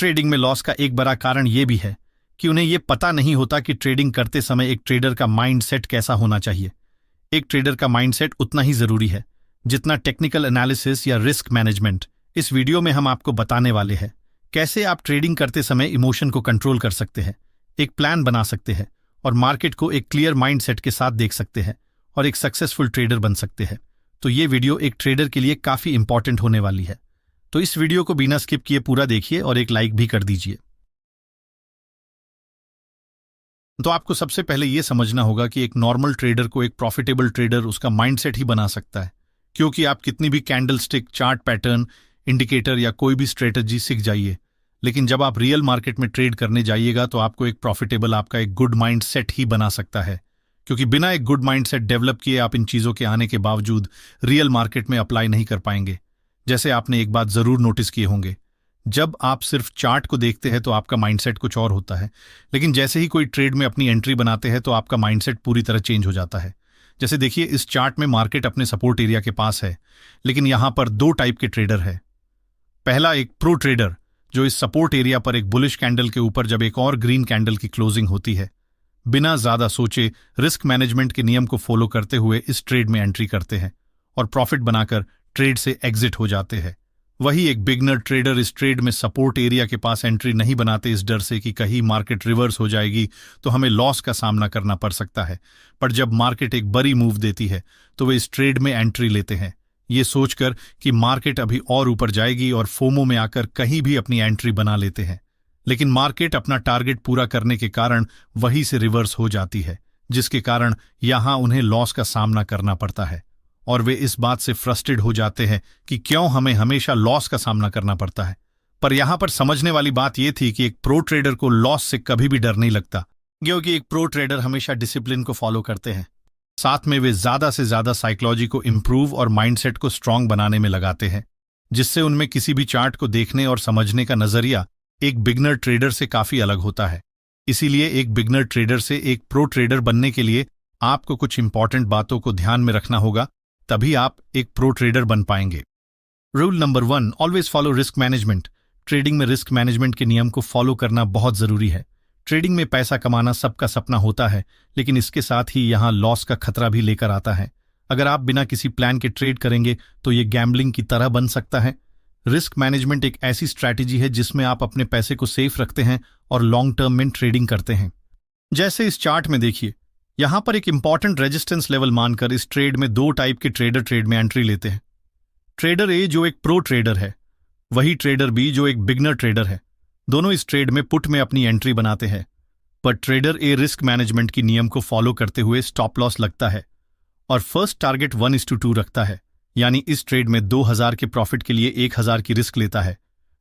Trading में loss का एक बड़ा कारण यह भी है कि उन्हें यह पता नहीं होता कि ट्रेडिंग करते समय एक ट्रेडर का माइंडसेट कैसा होना चाहिए। एक ट्रेडर का माइंडसेट उतना ही जरूरी है जितना टेक्निकल एनालिसिस या रिस्क मैनेजमेंट। इस वीडियो में हम आपको बताने वाले हैं कैसे आप ट्रेडिंग करते समय इमोशन को कंट्रोल कर सकते हैं, एक प्लान बना सकते हैं और मार्केट को एक क्लियर माइंडसेट के साथ देख सकते हैं और एक सक्सेसफुल ट्रेडर बन सकते हैं। तो ये वीडियो एक ट्रेडर के लिए काफी इंपॉर्टेंट होने वाली है। तो इस वीडियो को बिना स्किप किए पूरा देखिए और एक लाइक भी कर दीजिए। तो आपको सबसे पहले यह समझना होगा कि एक नॉर्मल ट्रेडर को एक प्रॉफिटेबल ट्रेडर उसका माइंडसेट ही बना सकता है। क्योंकि आप कितनी भी कैंडलस्टिक, चार्ट पैटर्न, इंडिकेटर या कोई भी स्ट्रेटजी सीख जाइए, लेकिन जब आप रियल मार्केट में ट्रेड करने जाइएगा तो आपको एक प्रॉफिटेबल, आपका एक गुड माइंडसेट ही बना सकता है। क्योंकि बिना एक गुड माइंडसेट डेवलप किए आप इन चीजों के आने के बावजूद रियल मार्केट में अप्लाई नहीं कर पाएंगे। जैसे आपने एक बात जरूर नोटिस किए होंगे, जब आप सिर्फ चार्ट को देखते हैं तो आपका माइंडसेट कुछ और होता है, लेकिन जैसे ही कोई ट्रेड में अपनी एंट्री बनाते हैं तो आपका माइंडसेट पूरी तरह चेंज हो जाता है। जैसे देखिए, इस चार्ट में मार्केट अपने सपोर्ट एरिया के पास है, लेकिन यहां पर दो टाइप के ट्रेडर है। पहला एक प्रो ट्रेडर जो इस सपोर्ट एरिया पर एक बुलिश कैंडल के ऊपर जब एक और ग्रीन कैंडल की क्लोजिंग होती है, बिना ज्यादा सोचे रिस्क मैनेजमेंट के नियम को फॉलो करते हुए इस ट्रेड में एंट्री करते हैं और प्रॉफिट बनाकर ट्रेड से एग्जिट हो जाते हैं। वही एक बिगनर ट्रेडर इस ट्रेड में सपोर्ट एरिया के पास एंट्री नहीं बनाते, इस डर से कि कहीं मार्केट रिवर्स हो जाएगी तो हमें लॉस का सामना करना पड़ सकता है। पर जब मार्केट एक बड़ी मूव देती है तो वे इस ट्रेड में एंट्री लेते हैं, ये सोचकर कि मार्केट अभी और ऊपर जाएगी, और फोमो में आकर कहीं भी अपनी एंट्री बना लेते हैं। लेकिन मार्केट अपना टारगेट पूरा करने के कारण वहीं से रिवर्स हो जाती है, जिसके कारण यहां उन्हें लॉस का सामना करना पड़ता है और वे इस बात से फ्रस्ट्रेट हो जाते हैं कि क्यों हमें हमेशा लॉस का सामना करना पड़ता है। पर यहां पर समझने वाली बात यह थी कि एक प्रो ट्रेडर को लॉस से कभी भी डर नहीं लगता, क्योंकि एक प्रो ट्रेडर हमेशा डिसिप्लिन को फॉलो करते हैं। साथ में वे ज्यादा से ज्यादा साइकोलॉजी को इंप्रूव और माइंडसेट को स्ट्रांग बनाने में लगाते हैं, जिससे उनमें किसी भी चार्ट को देखने और समझने का नजरिया एक बिगनर ट्रेडर से काफी अलग होता है। इसीलिए एक बिगनर ट्रेडर से एक प्रो ट्रेडर बनने के लिए आपको कुछ इंपॉर्टेंट बातों को ध्यान में रखना होगा, तभी आप एक प्रो ट्रेडर बन पाएंगे। Rule number 1, always follow risk management. Trading में रिस्क मैनेजमेंट के नियम को फॉलो करना बहुत जरूरी है। ट्रेडिंग में पैसा कमाना सबका सपना होता है, लेकिन इसके साथ ही यहां लॉस का खतरा भी लेकर आता है। अगर आप बिना किसी प्लान के ट्रेड करेंगे तो ये गैम्बलिंग की तरह बन सकता है। रिस्क मैनेजमेंट एक ऐसी स्ट्रैटेजी है जिसमें आप अपने पैसे को सेफ रखते हैं और लॉन्ग टर्म में ट्रेडिंग करते हैं। जैसे इस चार्ट में देखिए, यहां पर एक इंपॉर्टेंट रेजिस्टेंस लेवल मानकर इस ट्रेड में दो टाइप के ट्रेडर ट्रेड में एंट्री लेते हैं। ट्रेडर ए जो एक प्रो ट्रेडर है, वही ट्रेडर बी जो एक बिगनर ट्रेडर है। दोनों इस ट्रेड में पुट में अपनी एंट्री बनाते हैं, पर ट्रेडर ए रिस्क मैनेजमेंट की नियम को फॉलो करते हुए स्टॉप लॉस लगता है और फर्स्ट टारगेट 1:2 रखता है, यानी इस ट्रेड में 2000 के प्रॉफिट के लिए 1000 की रिस्क लेता है।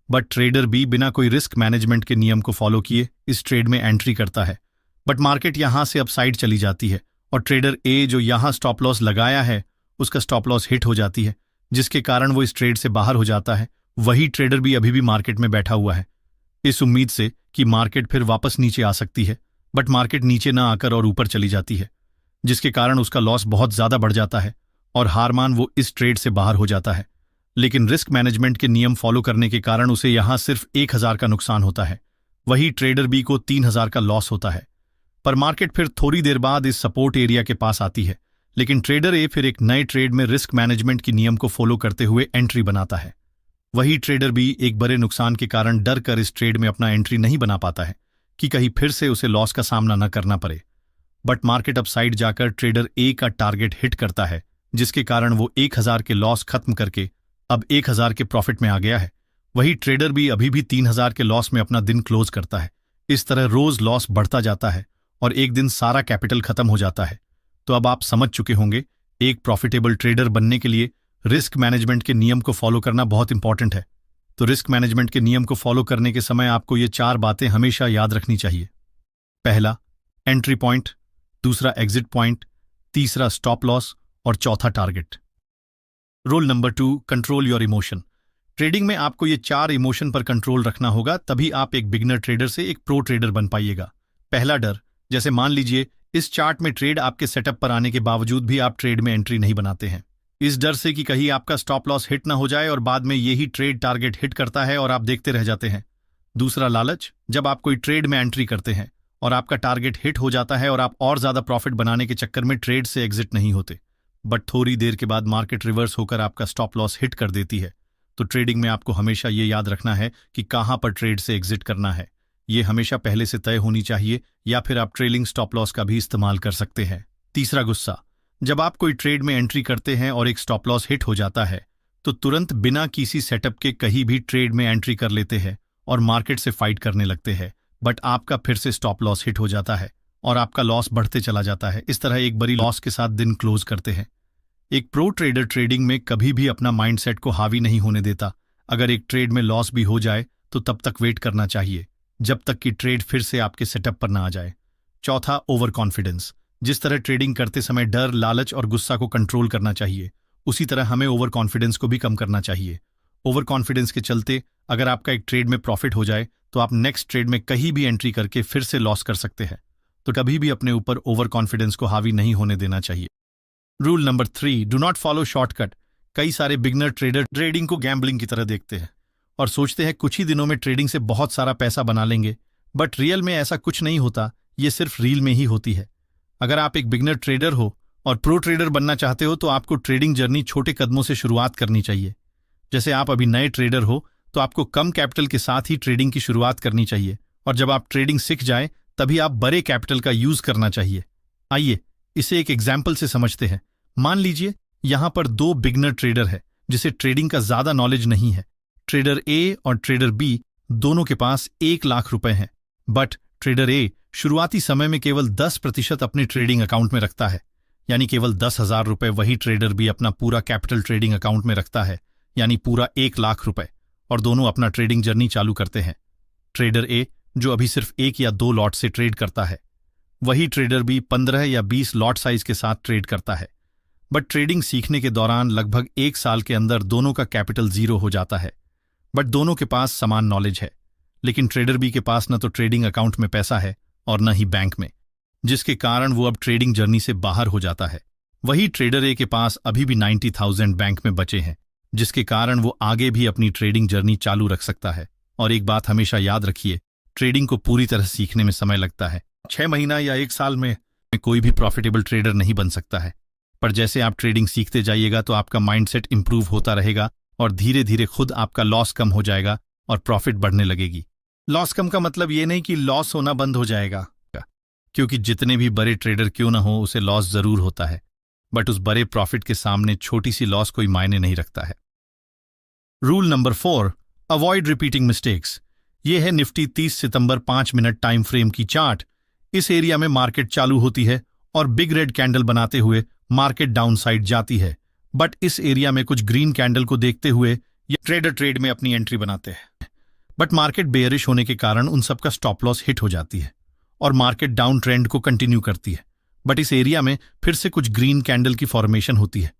बट ट्रेडर बी बिना कोई रिस्क मैनेजमेंट के नियम को फॉलो किए इस ट्रेड में एंट्री करता है, बट मार्केट यहां से अपसाइड चली जाती है और ट्रेडर ए जो यहां स्टॉप लॉस लगाया है उसका स्टॉप लॉस हिट हो जाती है, जिसके कारण वो इस ट्रेड से बाहर हो जाता है। वही ट्रेडर भी अभी भी मार्केट में बैठा हुआ है, इस उम्मीद से कि मार्केट फिर वापस नीचे आ सकती है, बट मार्केट नीचे ना आकर और ऊपर चली जाती है, जिसके कारण उसका लॉस बहुत ज्यादा बढ़ जाता है और हार मान वो इस ट्रेड से बाहर हो जाता है। लेकिन रिस्क मैनेजमेंट के नियम फॉलो करने के कारण उसे यहां सिर्फ 1000 का नुकसान होता है, वही ट्रेडर बी को 3000 का लॉस होता है। पर मार्केट फिर थोड़ी देर बाद इस सपोर्ट एरिया के पास आती है, लेकिन ट्रेडर ए फिर एक नए ट्रेड में रिस्क मैनेजमेंट की नियम को फॉलो करते हुए एंट्री बनाता है। वही ट्रेडर बी एक बड़े नुकसान के कारण डर कर इस ट्रेड में अपना एंट्री नहीं बना पाता है कि कहीं फिर से उसे लॉस का सामना न करना पड़े। बट मार्केट अपसाइड जाकर ट्रेडर ए का टारगेट हिट करता है, जिसके कारण वो 1000 के लॉस खत्म करके अब 1000 के प्रॉफिट में आ गया है। वही ट्रेडर बी अभी भी 3000 के लॉस में अपना दिन क्लोज करता है। इस तरह रोज लॉस बढ़ता जाता है और एक दिन सारा कैपिटल खत्म हो जाता है। तो अब आप समझ चुके होंगे, एक प्रॉफिटेबल ट्रेडर बनने के लिए रिस्क मैनेजमेंट के नियम को फॉलो करना बहुत इंपॉर्टेंट है। तो रिस्क मैनेजमेंट के नियम को फॉलो करने के समय आपको ये 4 बातें हमेशा याद रखनी चाहिए। पहला, एंट्री पॉइंट, दूसरा एग्जिट पॉइंट, तीसरा स्टॉप लॉस और चौथा target. Rule number 2, control your emotion. Trading में आपको ये 4 इमोशन पर कंट्रोल रखना होगा, तभी आप एक बिगनर ट्रेडर से एक प्रो ट्रेडर बन पाइएगा। पहला, डर। जैसे मान लीजिए इस चार्ट में ट्रेड आपके सेटअप पर आने के बावजूद भी आप ट्रेड में एंट्री नहीं बनाते हैं, इस डर से कि कहीं आपका स्टॉप लॉस हिट ना हो जाए और बाद में यही ट्रेड टारगेट हिट करता है और आप देखते रह जाते हैं। दूसरा लालच, जब आप कोई ट्रेड में एंट्री करते हैं और आपका टारगेट हिट हो जाता है और आप और ज्यादा प्रॉफिट बनाने के चक्कर में ट्रेड से एग्जिट नहीं होते, बट थोड़ी देर के बाद मार्केट रिवर्स होकर आपका स्टॉप लॉस हिट कर देती है, तो ट्रेडिंग में आपको हमेशा ये याद रखना है कि कहां पर ट्रेड से एग्जिट करना है। ये हमेशा पहले से तय होनी चाहिए, या फिर आप ट्रेलिंग स्टॉप लॉस का भी इस्तेमाल कर सकते हैं। तीसरा गुस्सा, जब आप कोई ट्रेड में एंट्री करते हैं और एक स्टॉप लॉस हिट हो जाता है तो तुरंत बिना किसी सेटअप के कहीं भी ट्रेड में एंट्री कर लेते हैं और मार्केट से फाइट करने लगते हैं, बट आपका फिर से स्टॉप लॉस हिट हो जाता है और आपका लॉस बढ़ते चला जाता है। इस तरह एक बड़ी लॉस के साथ दिन क्लोज करते हैं। एक प्रो ट्रेडर ट्रेडिंग में कभी भी अपना माइंडसेट को हावी नहीं होने देता। अगर एक ट्रेड में लॉस भी हो जाए तो तब तक वेट करना चाहिए जब तक कि ट्रेड फिर से आपके सेटअप पर ना आ जाए। चौथा, ओवर कॉन्फिडेंस। जिस तरह ट्रेडिंग करते समय डर, लालच और गुस्सा को कंट्रोल करना चाहिए, उसी तरह हमें ओवर कॉन्फिडेंस को भी कम करना चाहिए। ओवर कॉन्फिडेंस के चलते अगर आपका एक ट्रेड में प्रॉफिट हो जाए तो आप नेक्स्ट ट्रेड में कहीं भी एंट्री करके फिर से लॉस कर सकते हैं। तो कभी भी अपने ऊपर ओवर कॉन्फिडेंस को हावी नहीं होने देना चाहिए। Rule number 3, do not follow shortcut. कई सारे बिगनर ट्रेडर ट्रेडिंग को गैम्बलिंग की तरह देखते हैं और सोचते हैं कुछ ही दिनों में ट्रेडिंग से बहुत सारा पैसा बना लेंगे, बट रियल में ऐसा कुछ नहीं होता। ये सिर्फ रील में ही होती है। अगर आप एक बिगनर ट्रेडर हो और प्रो ट्रेडर बनना चाहते हो तो आपको ट्रेडिंग जर्नी छोटे कदमों से शुरुआत करनी चाहिए। जैसे आप अभी नए ट्रेडर हो तो आपको कम कैपिटल के साथ ही ट्रेडिंग की शुरुआत करनी चाहिए, और जब आप ट्रेडिंग सीख जाए तभी आप बड़े कैपिटल का यूज करना चाहिए। आइए इसे एक एग्जाम्पल से समझते हैं। मान लीजिए यहां पर दो बिगनर ट्रेडर है जिसे ट्रेडिंग का ज्यादा नॉलेज नहीं है। ट्रेडर ए और ट्रेडर बी दोनों के पास 1 लाख रुपए हैं, बट ट्रेडर ए शुरुआती समय में केवल 10% अपने ट्रेडिंग अकाउंट में रखता है, यानी केवल 10,000 रुपए। वही ट्रेडर बी अपना पूरा कैपिटल ट्रेडिंग अकाउंट में रखता है, यानी पूरा 1 लाख रुपए, और दोनों अपना ट्रेडिंग जर्नी चालू करते हैं। ट्रेडर ए जो अभी सिर्फ 1 या 2 लॉट से ट्रेड करता है, वही ट्रेडर बी 15 या 20 लॉट साइज के साथ ट्रेड करता है। बट ट्रेडिंग सीखने के दौरान लगभग 1 साल के अंदर दोनों का कैपिटल 0 हो जाता है। बट दोनों के पास समान नॉलेज है, लेकिन ट्रेडर बी के पास न तो ट्रेडिंग अकाउंट में पैसा है और न ही बैंक में, जिसके कारण वो अब ट्रेडिंग जर्नी से बाहर हो जाता है। वही ट्रेडर ए के पास अभी भी 90,000 बैंक में बचे हैं, जिसके कारण वो आगे भी अपनी ट्रेडिंग जर्नी चालू रख सकता है। और एक बात हमेशा याद रखिए, ट्रेडिंग को पूरी तरह सीखने में समय लगता है। 6 महीना या 1 साल में कोई भी प्रॉफिटेबल ट्रेडर नहीं बन सकता है, पर जैसे आप ट्रेडिंग सीखते जाइएगा तो आपका माइंडसेट इंप्रूव होता रहेगा और धीरे धीरे खुद आपका लॉस कम हो जाएगा और प्रॉफिट बढ़ने लगेगी। लॉस कम का मतलब ये नहीं कि लॉस होना बंद हो जाएगा, क्योंकि जितने भी बड़े ट्रेडर क्यों ना हो उसे लॉस जरूर होता है, बट उस बड़े प्रॉफिट के सामने छोटी सी लॉस कोई मायने नहीं रखता है। Rule number 4, avoid repeating mistakes. ये है निफ्टी 30 सितंबर 5 मिनट टाइम फ्रेम की चार्ट। इस एरिया में मार्केट चालू होती है और बिग रेड कैंडल बनाते हुए मार्केट डाउन साइड जाती है, बट इस एरिया में कुछ ग्रीन कैंडल को देखते हुए ये ट्रेडर ट्रेड में अपनी एंट्री बनाते हैं, बट मार्केट बेयरिश होने के कारण उन सबका स्टॉप लॉस हिट हो जाती है और मार्केट डाउन ट्रेंड को कंटिन्यू करती है। बट इस एरिया में फिर से कुछ ग्रीन कैंडल की फॉर्मेशन होती है,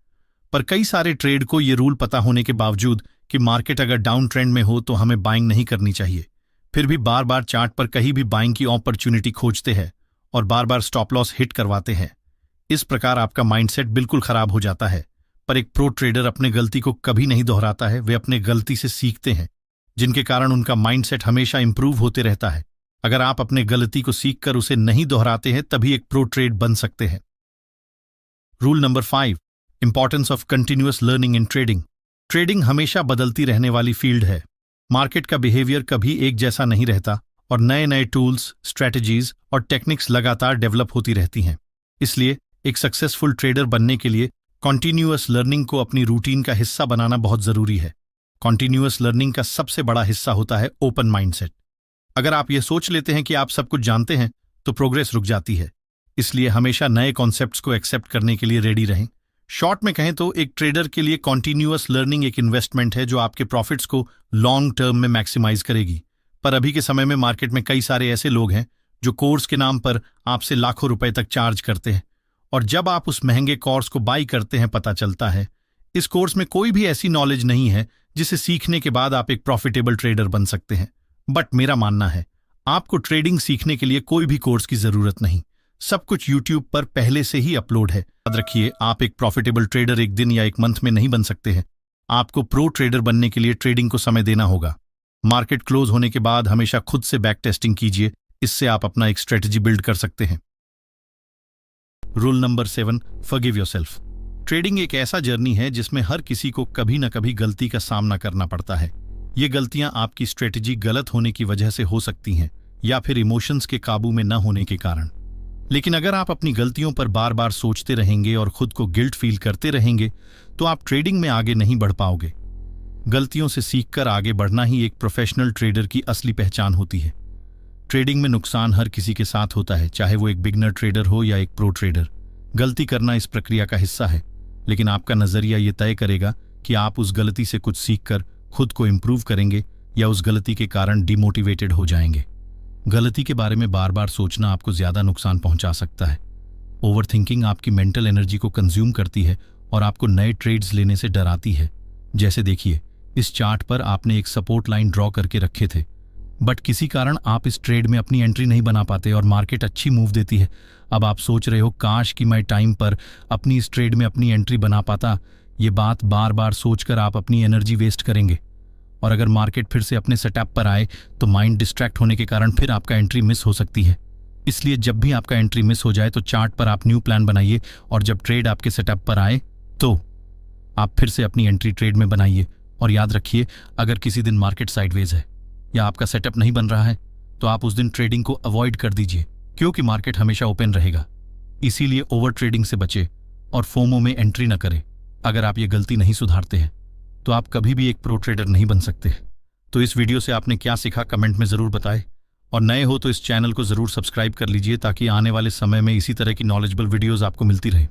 पर कई सारे ट्रेड को ये रूल पता होने के बावजूद कि मार्केट अगर डाउन ट्रेंड में हो तो हमें बाइंग नहीं करनी चाहिए, फिर भी बार बार चार्ट पर कहीं भी बाइंग की अपॉर्चुनिटी खोजते हैं और बार बार स्टॉप लॉस हिट करवाते हैं। इस प्रकार आपका माइंडसेट बिल्कुल खराब हो जाता है। पर एक प्रो ट्रेडर अपने गलती को कभी नहीं दोहराता है, वे अपने गलती से सीखते हैं, जिनके कारण उनका माइंडसेट हमेशा इंप्रूव होते रहता है। अगर आप अपने गलती को सीखकर उसे नहीं दोहराते हैं तभी एक प्रो ट्रेड बन सकते हैं। Rule number 5, importance of continuous learning in trading. Trading हमेशा बदलती रहने वाली फील्ड है। मार्केट का बिहेवियर कभी एक जैसा नहीं रहता और नए नए टूल्स, स्ट्रैटेजीज और टेक्निक्स लगातार डेवलप होती रहती हैं। इसलिए एक सक्सेसफुल ट्रेडर बनने के लिए कॉन्टिन्यूअस लर्निंग को अपनी रूटीन का हिस्सा बनाना बहुत जरूरी है। कॉन्टिन्यूअस लर्निंग का सबसे बड़ा हिस्सा होता है ओपन माइंडसेट। अगर आप ये सोच लेते हैं कि आप सब कुछ जानते हैं तो प्रोग्रेस रुक जाती है। इसलिए हमेशा नए कॉन्सेप्ट्स को एक्सेप्ट करने के लिए रेडी रहें। शॉर्ट में कहें तो एक ट्रेडर के लिए कॉन्टिन्यूअस लर्निंग एक इन्वेस्टमेंट है जो आपके प्रॉफिट्स को लॉन्ग टर्म में मैक्सिमाइज करेगी। पर अभी के समय में मार्केट में कई सारे ऐसे लोग हैं जो कोर्स के नाम पर आपसे लाखों रुपए तक चार्ज करते हैं, और जब आप उस महंगे कोर्स को बाई करते हैं पता चलता है इस कोर्स में कोई भी ऐसी नॉलेज नहीं है जिसे सीखने के बाद आप एक प्रॉफिटेबल ट्रेडर बन सकते हैं। बट मेरा मानना है आपको ट्रेडिंग सीखने के लिए कोई भी कोर्स की जरूरत नहीं, सब कुछ यूट्यूब पर पहले से ही अपलोड है। याद रखिए, आप एक प्रॉफिटेबल ट्रेडर एक दिन या एक मंथ में नहीं बन सकते हैं। आपको प्रो ट्रेडर बनने के लिए ट्रेडिंग को समय देना होगा। मार्केट क्लोज होने के बाद हमेशा खुद से बैक टेस्टिंग कीजिए, इससे आप अपना एक स्ट्रेटजी बिल्ड कर सकते हैं। Rule number 7, forgive yourself. Trading एक ऐसा जर्नी है जिसमें हर किसी को कभी न कभी गलती का सामना करना पड़ता है। ये गलतियां आपकी स्ट्रेटजी गलत होने की वजह से हो सकती हैं या फिर इमोशंस के काबू में न होने के कारण। लेकिन अगर आप अपनी गलतियों पर बार बार सोचते रहेंगे और खुद को गिल्ट फील करते रहेंगे तो आप ट्रेडिंग में आगे नहीं बढ़ पाओगे। गलतियों से सीखकर आगे बढ़ना ही एक प्रोफेशनल ट्रेडर की असली पहचान होती है। ट्रेडिंग में नुकसान हर किसी के साथ होता है, चाहे वो एक बिगनर ट्रेडर हो या एक प्रो ट्रेडर। गलती करना इस प्रक्रिया का हिस्सा है, लेकिन आपका नजरिया ये तय करेगा कि आप उस गलती से कुछ सीखकर खुद को इंप्रूव करेंगे या उस गलती के कारण डिमोटिवेटेड हो जाएंगे। गलती के बारे में बार बार सोचना आपको ज्यादा नुकसान पहुंचा सकता है। ओवरथिंकिंग आपकी मेंटल एनर्जी को कंज्यूम करती है और आपको नए ट्रेड्स लेने से डराती है। जैसे देखिए, इस चार्ट पर आपने एक सपोर्ट लाइन ड्रॉ करके रखे थे, बट किसी कारण आप इस ट्रेड में अपनी एंट्री नहीं बना पाते और मार्केट अच्छी मूव देती है। अब आप सोच रहे हो, काश कि मैं टाइम पर अपनी इस ट्रेड में अपनी एंट्री बना पाता। ये बात बार बार सोचकर आप अपनी एनर्जी वेस्ट करेंगे, और अगर मार्केट फिर से अपने सेटअप पर आए तो माइंड डिस्ट्रैक्ट होने के कारण फिर आपका एंट्री मिस हो सकती है। इसलिए जब भी आपका एंट्री मिस हो जाए तो चार्ट पर आप न्यू प्लान बनाइए, और जब ट्रेड आपके सेटअप पर आए तो आप फिर से अपनी एंट्री ट्रेड में बनाइए। और याद रखिए, अगर किसी दिन मार्केट साइडवेज है या आपका सेटअप नहीं बन रहा है तो आप उस दिन ट्रेडिंग को अवॉइड कर दीजिए, क्योंकि मार्केट हमेशा ओपन रहेगा। इसीलिए ओवर ट्रेडिंग से बचे और फोमो में एंट्री न करें। अगर आप ये गलती नहीं सुधारते हैं तो आप कभी भी एक प्रो ट्रेडर नहीं बन सकते। तो इस वीडियो से आपने क्या सीखा कमेंट में जरूर बताएं, और नए हो तो इस चैनल को जरूर सब्सक्राइब कर लीजिए ताकि आने वाले समय में इसी तरह की नॉलेजेबल वीडियोस आपको मिलती रहे।